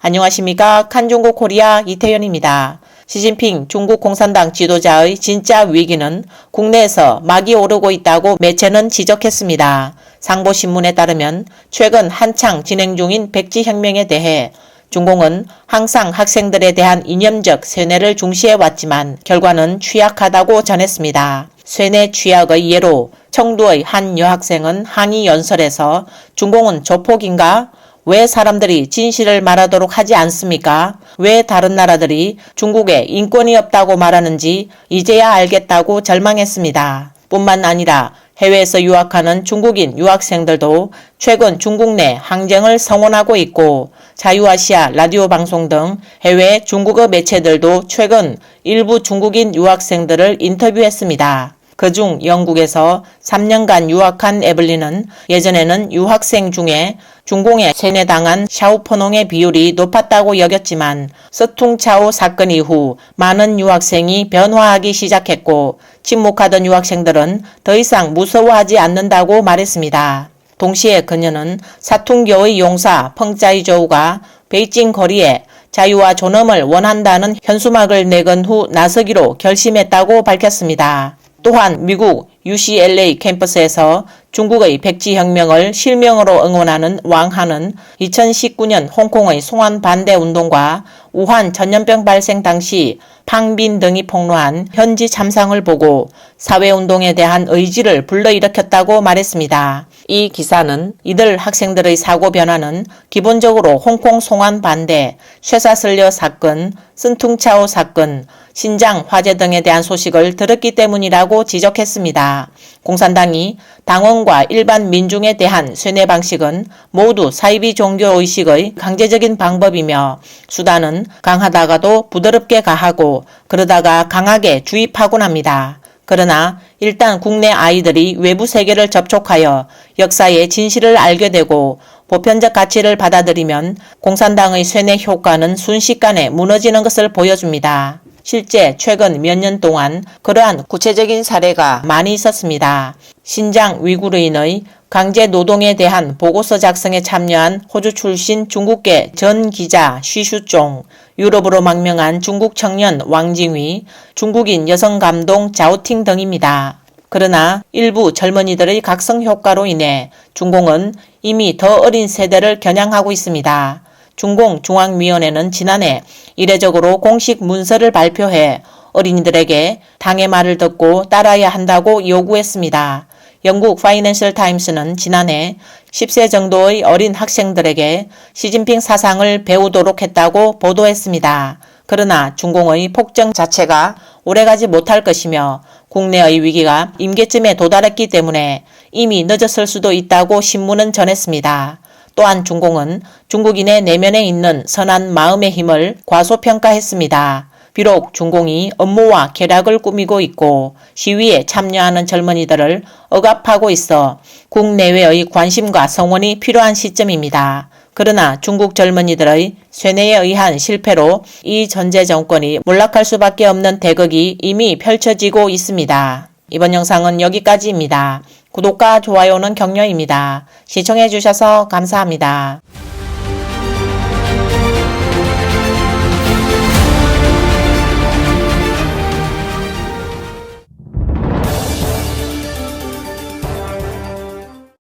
안녕하십니까. 칸중국 코리아 이태현입니다. 시진핑 중국 공산당 지도자의 진짜 위기는 국내에서 막이 오르고 있다고 매체는 지적했습니다. 상보신문에 따르면 최근 한창 진행 중인 백지혁명에 대해 중공은 항상 학생들에 대한 이념적 쇠뇌를 중시해왔지만 결과는 취약하다고 전했습니다. 쇠뇌 취약의 예로 청두의 한 여학생은 항의 연설에서 중공은 조폭인가? 왜 사람들이 진실을 말하도록 하지 않습니까? 왜 다른 나라들이 중국에 인권이 없다고 말하는지 이제야 알겠다고 절망했습니다. 뿐만 아니라 해외에서 유학하는 중국인 유학생들도 최근 중국 내 항쟁을 성원하고 있고 자유아시아 라디오 방송 등 해외 중국어 매체들도 최근 일부 중국인 유학생들을 인터뷰했습니다. 그중 영국에서 3년간 유학한 에블린은 예전에는 유학생 중에 중공에 세뇌당한 샤오퍼농의 비율이 높았다고 여겼지만 서퉁차오 사건 이후 많은 유학생이 변화하기 시작했고 침묵하던 유학생들은 더 이상 무서워하지 않는다고 말했습니다. 동시에 그녀는 사퉁교의 용사 펑짜이저우가 베이징 거리에 자유와 존엄을 원한다는 현수막을 내건 후 나서기로 결심했다고 밝혔습니다. 또한 미국 UCLA 캠퍼스에서 중국의 백지혁명을 실명으로 응원하는 왕하는 2019년 홍콩의 송환 반대 운동과 우한 전염병 발생 당시 팡빈 등이 폭로한 현지 참상을 보고 사회운동에 대한 의지를 불러일으켰다고 말했습니다. 이 기사는 이들 학생들의 사고 변화는 기본적으로 홍콩 송환 반대, 쇠사슬려 사건, 쓴퉁차오 사건, 신장 화재 등에 대한 소식을 들었기 때문이라고 지적했습니다. 공산당이 당원과 일반 민중에 대한 쇠뇌 방식은 모두 사이비 종교의식의 강제적인 방법이며 수단은 강하다가도 부드럽게 가하고 그러다가 강하게 주입하곤 합니다. 그러나 일단 국내 아이들이 외부 세계를 접촉하여 역사의 진실을 알게 되고 보편적 가치를 받아들이면 공산당의 쇠뇌 효과는 순식간에 무너지는 것을 보여줍니다. 실제 최근 몇 년 동안 그러한 구체적인 사례가 많이 있었습니다. 신장 위구르인의 강제 노동에 대한 보고서 작성에 참여한 호주 출신 중국계 전 기자 쉬슈종, 유럽으로 망명한 중국 청년 왕징위, 중국인 여성 감독 자오팅 등입니다. 그러나 일부 젊은이들의 각성 효과로 인해 중공은 이미 더 어린 세대를 겨냥하고 있습니다. 중공중앙위원회는 지난해 이례적으로 공식 문서를 발표해 어린이들에게 당의 말을 듣고 따라야 한다고 요구했습니다. 영국 파이낸셜 타임스는 지난해 10세 정도의 어린 학생들에게 시진핑 사상을 배우도록 했다고 보도했습니다. 그러나 중공의 폭정 자체가 오래가지 못할 것이며 국내의 위기가 임계점에 도달했기 때문에 이미 늦었을 수도 있다고 신문은 전했습니다. 또한 중공은 중국인의 내면에 있는 선한 마음의 힘을 과소평가했습니다. 비록 중공이 업무와 쾌락을 꾸미고 있고 시위에 참여하는 젊은이들을 억압하고 있어 국내외의 관심과 성원이 필요한 시점입니다. 그러나 중국 젊은이들의 쇠뇌에 의한 실패로 이 전제 정권이 몰락할 수밖에 없는 대극이 이미 펼쳐지고 있습니다. 이번 영상은 여기까지입니다. 구독과 좋아요는 격려입니다. 시청해주셔서 감사합니다.